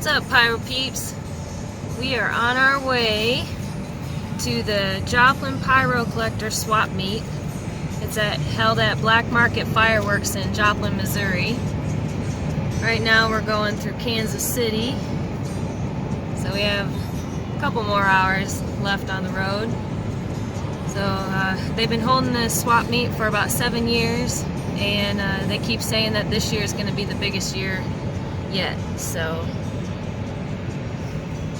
What's up, Pyro Peeps? We are on our way to the Joplin Pyro Collector Swap Meet. It's held at Black Market Fireworks in Joplin, Missouri. Right now we're going through Kansas City, so we have a couple more hours left on the road. So they've been holding this swap meet for about 7 years, and they keep saying that this year is going to be the biggest year yet. So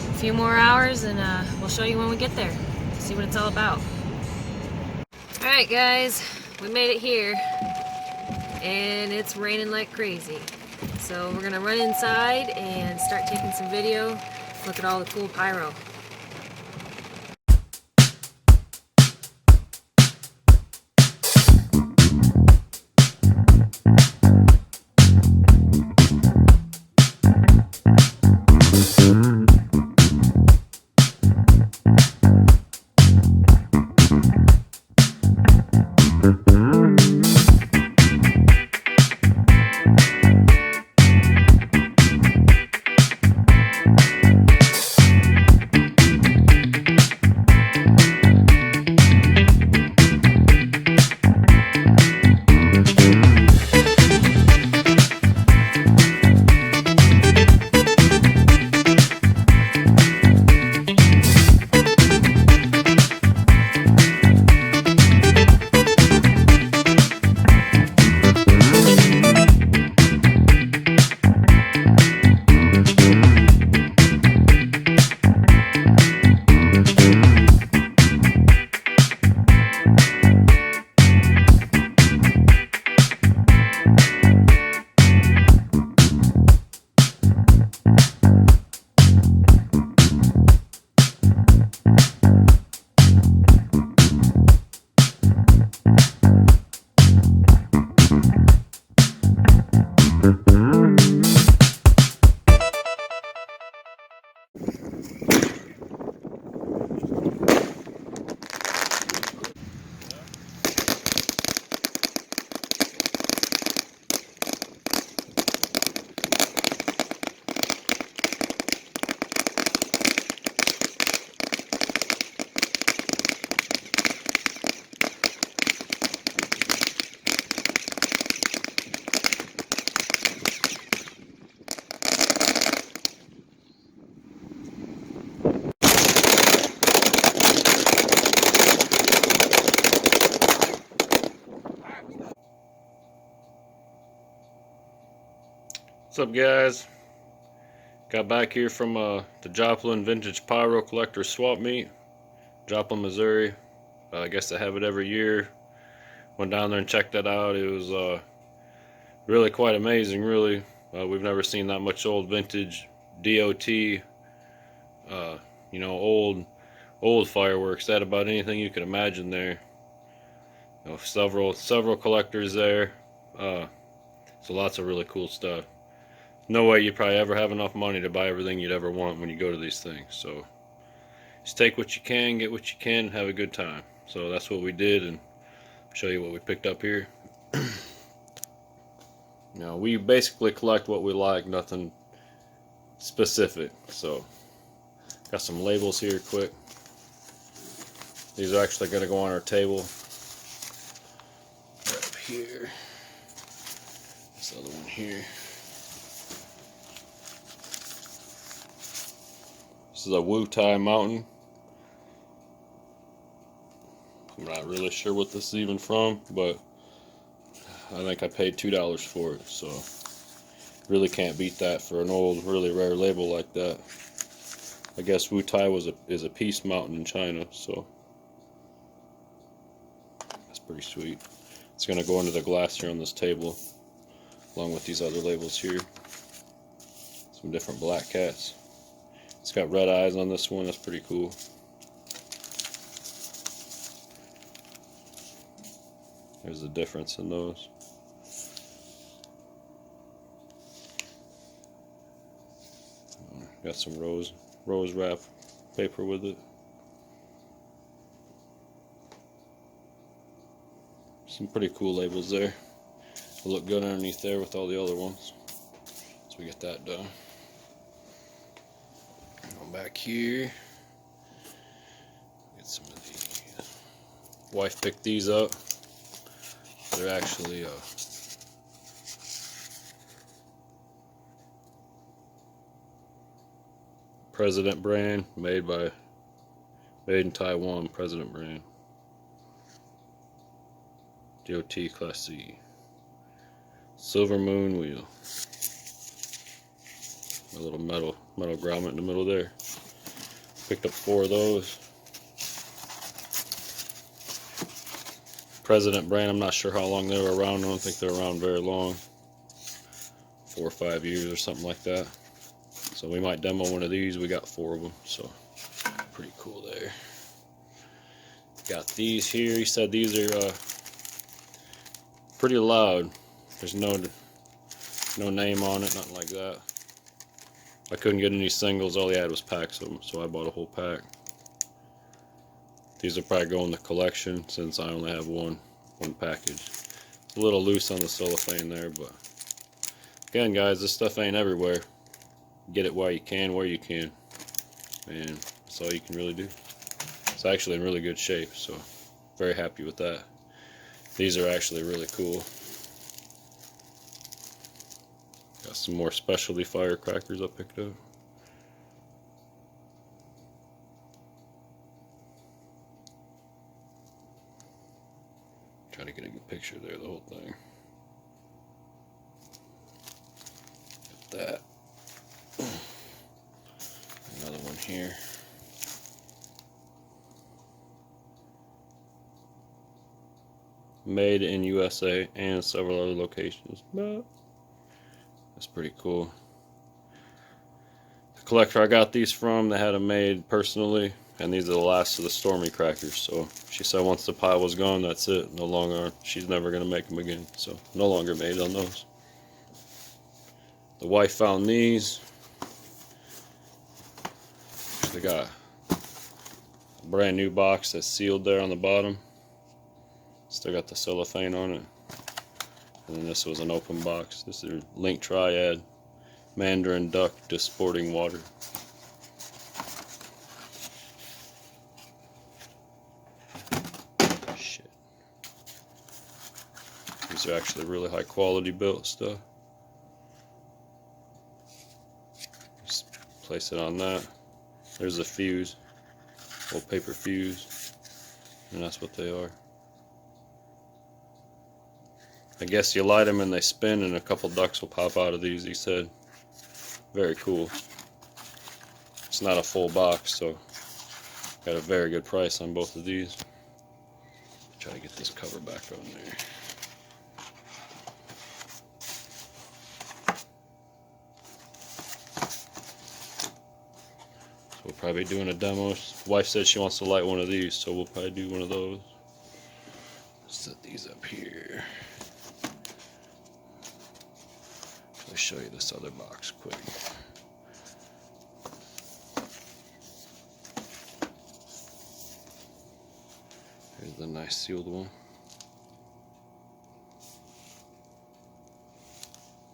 a few more hours and we'll show you when we get there, see what it's all about. Alright guys, we made it here and it's raining like crazy. So we're gonna run inside and start taking some video, look at all the cool pyro. What's up, guys? Got back here from the Joplin Vintage Pyro Collector Swap Meet, Joplin, Missouri. I guess they have it every year. Went down there and checked that out. It was really quite amazing, really. We've never seen that much old vintage DOT, old fireworks. They had about anything you could imagine there. Several collectors there. So lots of really cool stuff. No way you probably ever have enough money to buy everything you'd ever want when you go to these things. So just take what you can, get what you can, have a good time. So that's what we did, and I'll show you what we picked up here. Now, we basically collect what we like, nothing specific. So got some labels here quick. These are actually going to go on our table. Right up here. This other one here. This is a Wu Tai Mountain. I'm not really sure what this is even from, but I think I paid $2 for it, so really can't beat that for an old, really rare label like that. I guess Wu Tai is a peace mountain in China, so that's pretty sweet. It's going to go into the glass here on this table, along with these other labels here. Some different black cats. It's got red eyes on this one. That's pretty cool. There's the difference in those. Got some rose wrap paper with it. Some pretty cool labels there. Will look good underneath there with all the other ones. So we get that done. Go back here. Get some of these. Wife picked these up. They're actually President brand, made in Taiwan. President brand. DOT Class C. Silver Moon wheel. A little metal grommet in the middle there. Picked up 4 of those. President brand, I'm not sure how long they were around. I don't think they're around very long. 4 or 5 years or something like that. So we might demo one of these. We got 4 of them, so pretty cool there. Got these here. He said these are pretty loud. There's no name on it, nothing like that. I couldn't get any singles. All he had was packs of them, so I bought a whole pack. These will probably go in the collection since I only have one package. It's a little loose on the cellophane there, but again, guys, this stuff ain't everywhere. Get it while you can, where you can, and that's all you can really do. It's actually in really good shape, so very happy with that. These are actually really cool. Got some more specialty firecrackers I picked up. Trying to get a good picture there, the whole thing. Got that. Another one here. Made in USA and several other locations. But that's pretty cool. The collector I got these from, they had them made personally, and these are the last of the Stormy crackers. So she said once the pile was gone, that's it. No longer, she's never gonna make them again. So no longer made on those. The wife found these. They got a brand new box that's sealed there on the bottom. Still got the cellophane on it. And then this was an open box. This is Link Triad Mandarin Duck Disporting Water. Shit. These are actually really high quality built stuff. Just place it on that. There's a fuse, little paper fuse, and that's what they are. I guess you light them and they spin and a couple ducks will pop out of these, he said. Very cool. It's not a full box, so got a very good price on both of these. Try to get this cover back on there. So we'll probably be doing a demo. Wife said she wants to light one of these, so we'll probably do one of those. Set these up here. Let me show you this other box quick. Here's the nice sealed one.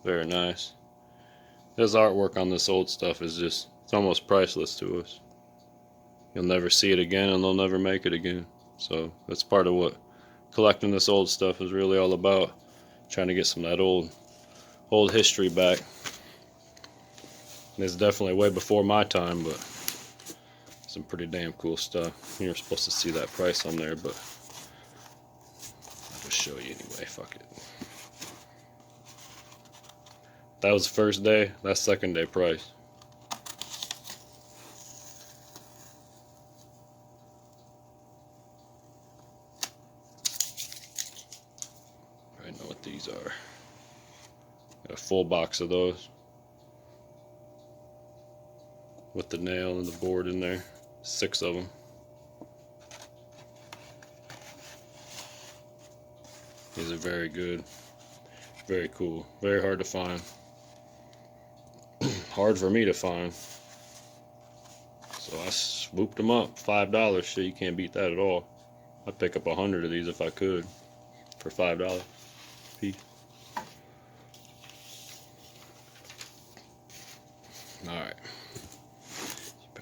Very nice. His artwork on this old stuff is just, it's almost priceless to us. You'll never see it again and they'll never make it again. So that's part of what collecting this old stuff is really all about. Trying to get some of that old history back. And it's definitely way before my time, but some pretty damn cool stuff. You're supposed to see that price on there, but I'll just show you anyway. Fuck it. That was the first day. That's second day price. I know what these are. Got a full box of those with the nail and the board in there. 6 of them. These are very good, very cool, very hard to find. Hard for me to find. So I swooped them up. $5. Shit, you can't beat that at all. I'd pick up 100 of these if I could for $5 piece. Alright.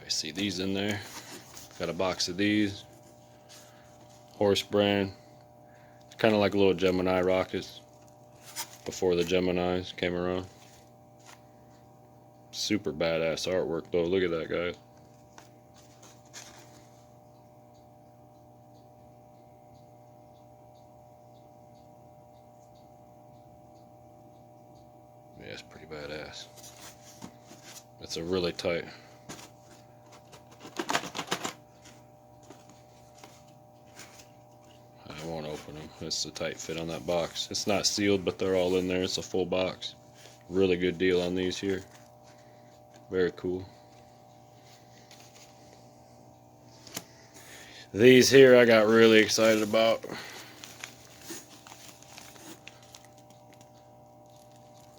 I see these in there. Got a box of these. Horse brand. Kind of like little Gemini rockets before the Geminis came around. Super badass artwork though. Look at that, guys. Yeah, it's pretty badass. It's a really tight. I won't open them. It's a tight fit on that box. It's not sealed, but they're all in there. It's a full box. Really good deal on these here. Very cool. These here I got really excited about.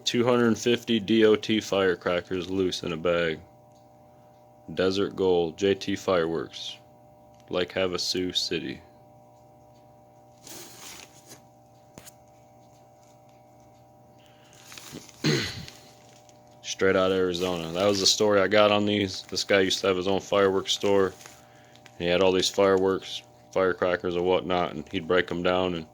250 DOT firecrackers loose in a bag. Desert Gold, JT Fireworks, Lake Havasu City. Straight out of Arizona. That was the story I got on these. This guy used to have his own fireworks store. He had all these fireworks, firecrackers and whatnot, and he'd break them down and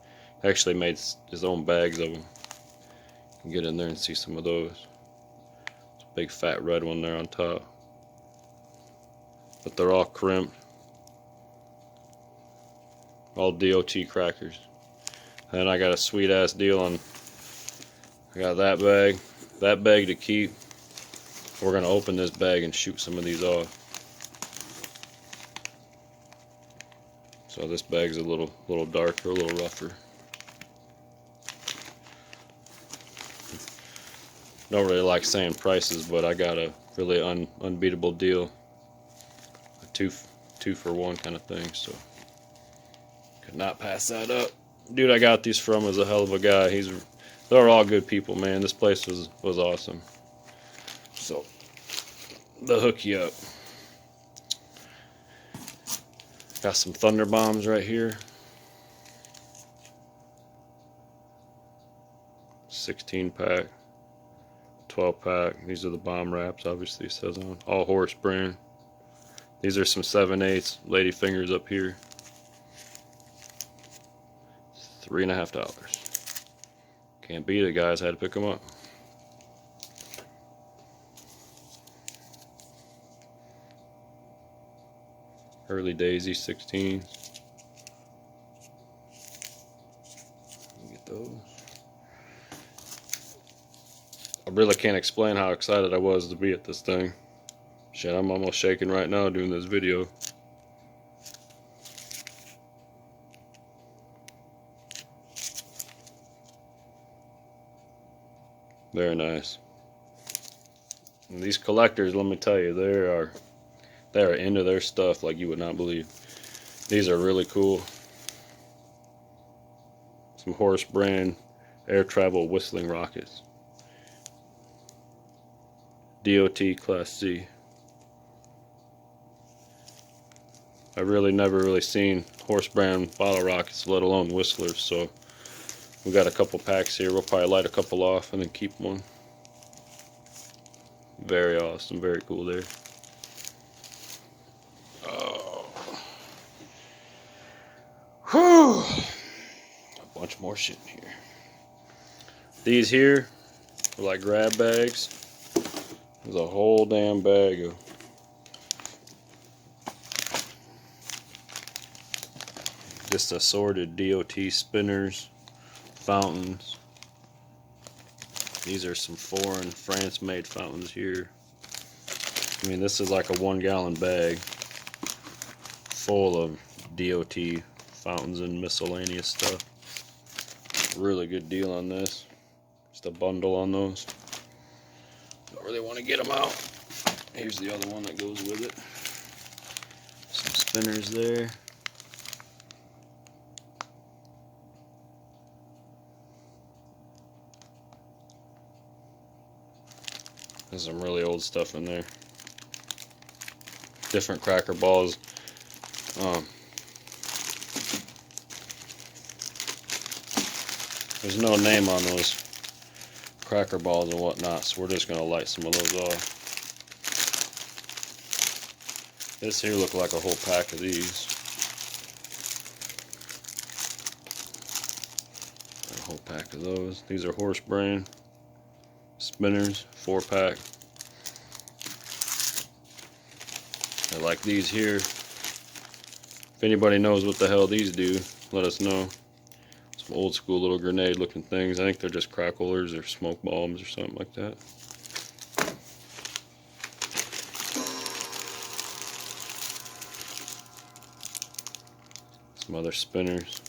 actually made his own bags of them. You can get in there and see some of those. It's a big fat red one there on top. But they're all crimped. All DOT crackers. And I got a sweet ass deal on, I got that bag to keep. We're gonna open this bag and shoot some of these off. So this bag's a little darker, a little rougher. Don't really like saying prices, but I got a really unbeatable deal. A two for one kind of thing, so could not pass that up. Dude I got these from is a hell of a guy. They're all good people, man. This place was awesome. So they'll hook you up. Got some thunder bombs right here. 16 pack, 12 pack. These are the bomb wraps, obviously it says on. All horse brand. These are some 7/8 lady fingers up here. $3.50. Can't beat it, guys. Had to pick them up. Early Daisy 16s. Get those. I really can't explain how excited I was to be at this thing. Shit, I'm almost shaking right now doing this video. Very nice. And these collectors, let me tell you, they are into their stuff like you would not believe. These are really cool. Some horse brand air travel whistling rockets. DOT Class C. I never really seen horse brand bottle rockets, let alone whistlers, so we got a couple packs here. We'll probably light a couple off and then keep one. Very awesome, very cool there. Oh. Whew. A bunch more shit in here. These here are like grab bags. There's a whole damn bag of just assorted DOT spinners, fountains. These are some foreign France-made fountains here. I mean, this is like a 1 gallon bag full of DOT fountains and miscellaneous stuff. Really good deal on this. Just a bundle on those. Don't really want to get them out. Here's the other one that goes with it. Some spinners there. There's some really old stuff in there. Different cracker balls. There's no name on those cracker balls and whatnot, so we're just going to light some of those off. This here look like a whole pack of these. A whole pack of those. These are horse brain spinners, 4-pack. I like these here. If anybody knows what the hell these do, let us know. Some old school little grenade looking things. I think they're just cracklers or smoke bombs or something like that. Some other spinners.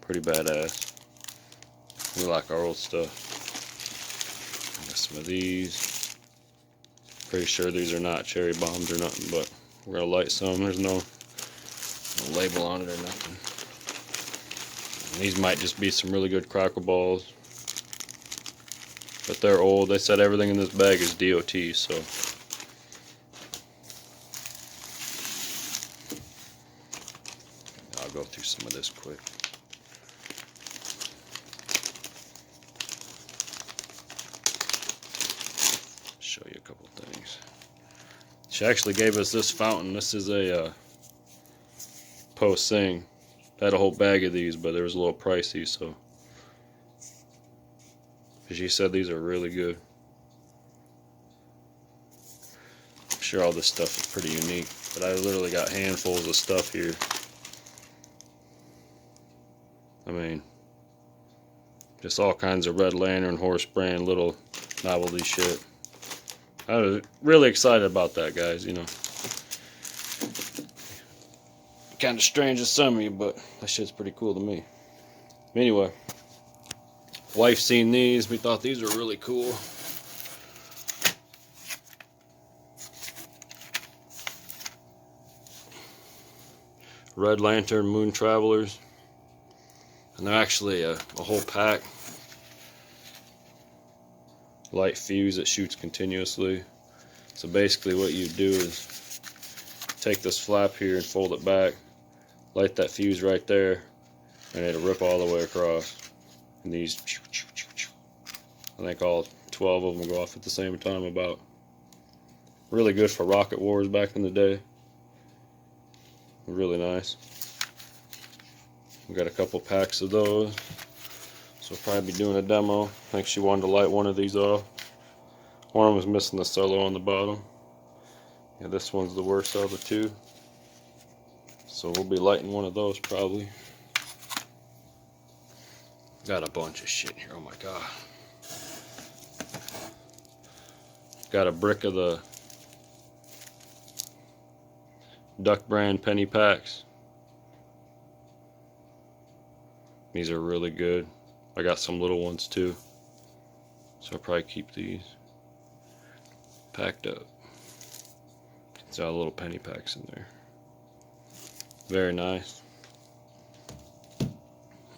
Pretty badass. We like our old stuff. Got some of these. Pretty sure these are not cherry bombs or nothing, but we're gonna light some. There's no label on it or nothing. And these might just be some really good crackle balls, but they're old. They said everything in this bag is DOT, so I'll go through some of this quick. Show you a couple things. She actually gave us this fountain. This is a post thing. Had a whole bag of these, but they was a little pricey, so she said these are really good. I'm sure all this stuff is pretty unique, but I literally got handfuls of stuff here. I mean, just all kinds of Red Lantern, horse brand, little novelty shit. I was really excited about that, guys, you know. Kind of strange to some of you, but that shit's pretty cool to me. Anyway, wife seen these. We thought these were really cool. Red Lantern Moon Travelers. And they're actually a whole pack. Light fuse that shoots continuously. So basically what you do is take this flap here and fold it back, light that fuse right there, and it'll rip all the way across. And these, I think all 12 of them go off at the same time about. Really good for rocket wars back in the day. Really nice. We got a couple packs of those. So we'll probably be doing a demo. I think she wanted to light one of these off. One of them was missing the solo on the bottom. Yeah, this one's the worst of the two. So we'll be lighting one of those probably. Got a bunch of shit here, oh my god. Got a brick of the Duck brand penny packs. These are really good. I got some little ones too, so I'll probably keep these packed up. It's got little penny packs in there. Very nice.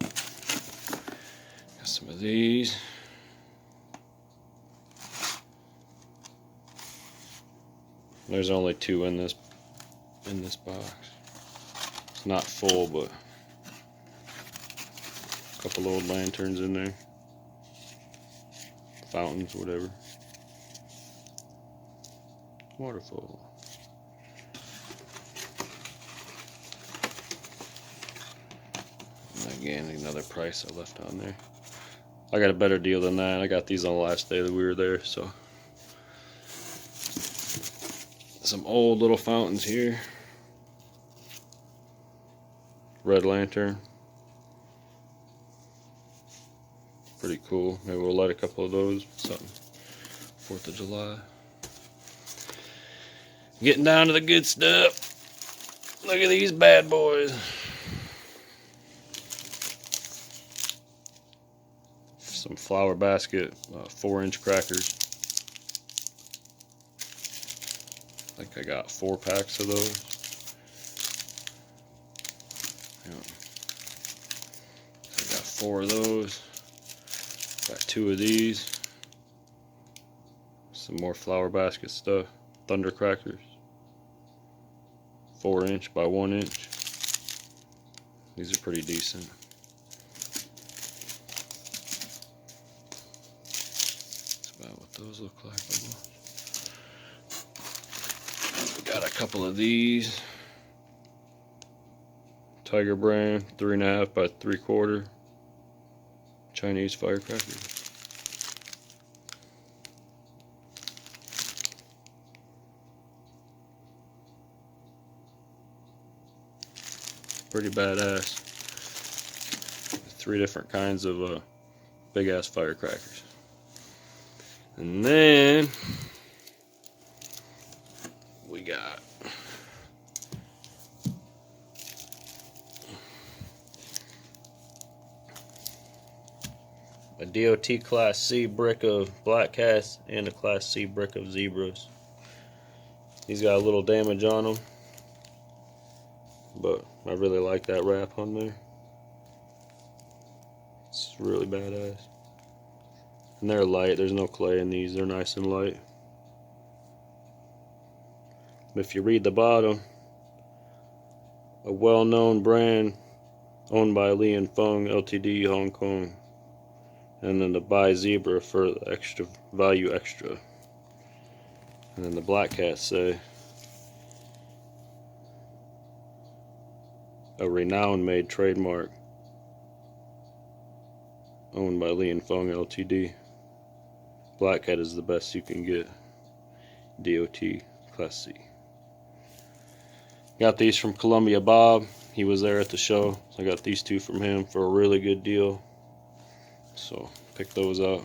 Got some of these. There's only 2 in this box. It's not full, but a couple old lanterns in there. Fountains, whatever. Waterfall. And again, another price I left on there. I got a better deal than that. I got these on the last day that we were there, so. Some old little fountains here. Red Lantern. Pretty cool. Maybe we'll light a couple of those. Something. 4th of July. Getting down to the good stuff. Look at these bad boys. Some flower basket 4-inch crackers. I think I got 4 packs of those. Yeah. I got 4 of those. Got 2 of these. Some more flower basket stuff. Thunder crackers. 4-inch by 1-inch. These are pretty decent. That's about what those look like. We got a couple of these. Tiger brand, 3.5 by 3/4. Chinese firecrackers. Pretty badass. 3 different kinds of big ass firecrackers. And then we got a DOT Class C brick of black cats and a Class C brick of zebras. These got a little damage on them, but I really like that wrap on there. It's really badass. And they're light, there's no clay in these, they're nice and light. If you read the bottom, a well-known brand owned by Li and Feng Ltd, Hong Kong. And then the buy zebra for the extra value extra. And then the black cats say a renowned made trademark owned by Li and Feng Ltd. Black cat is the best you can get. DOT Class C. Got these from Columbia Bob. He was there at the show. So I got these 2 from him for a really good deal. So pick those up.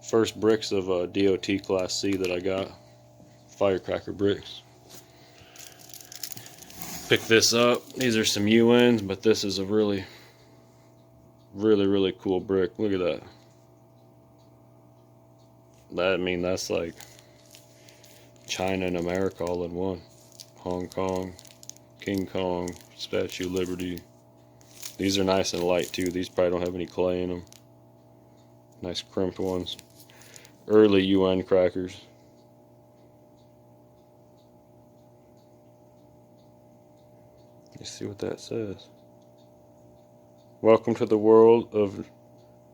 First bricks of DOT Class C that I got. Firecracker bricks. Pick this up. These are some UNs, but this is a really cool brick. Look at that. That's like China and America all in one. Hong Kong, King Kong, Statue of Liberty. These are nice and light too. These probably don't have any clay in them. Nice crimped ones. Early UN crackers. Let's see what that says. Welcome to the world of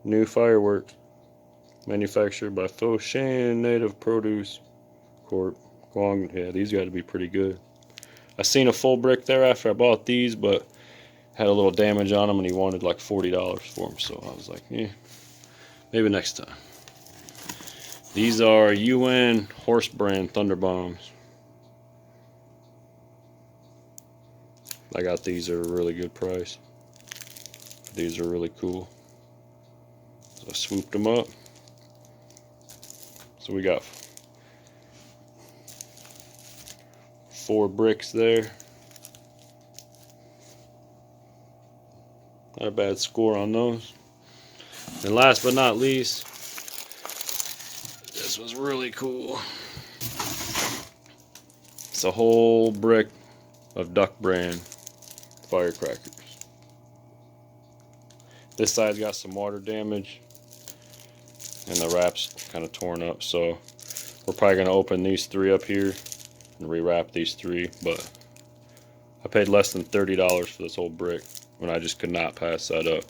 new fireworks. Manufactured by Foshan Native Produce Corp. Guang. Yeah, these got to be pretty good. I seen a full brick there after I bought these, but had a little damage on them, and he wanted like $40 for them. So I was like, yeah, maybe next time. These are UN horse brand thunder bombs. I got these at a really good price. These are really cool. So I swooped them up. So we got 4 bricks there. Not a bad score on those. And last but not least, this was really cool. It's a whole brick of Duck brand firecrackers. This side's got some water damage and the wrap's kind of torn up, so we're probably going to open these 3 up here and rewrap these 3, but I paid less than $30 for this whole brick when I just could not pass that up.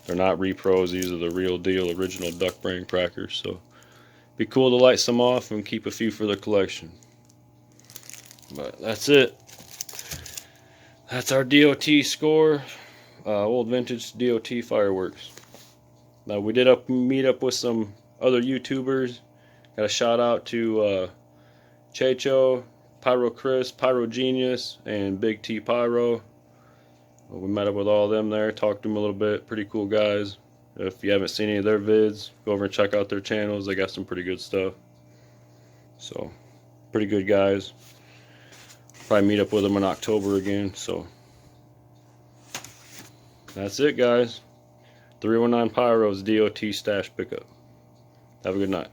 They're not repros, these are the real deal original Duck brand crackers, so be cool to light some off and keep a few for the collection. But that's it. That's our DOT score. Old vintage DOT fireworks. Now we did meet up with some other YouTubers. Got a shout out to Checho, Pyro Chris, Pyro Genius, and Big T Pyro. We met up with all of them there, talked to them a little bit. Pretty cool guys. If you haven't seen any of their vids, go over and check out their channels. They got some pretty good stuff. So, pretty good guys. Probably meet up with them in October again. So, that's it, guys. 319 Pyro's DOT stash pickup. Have a good night.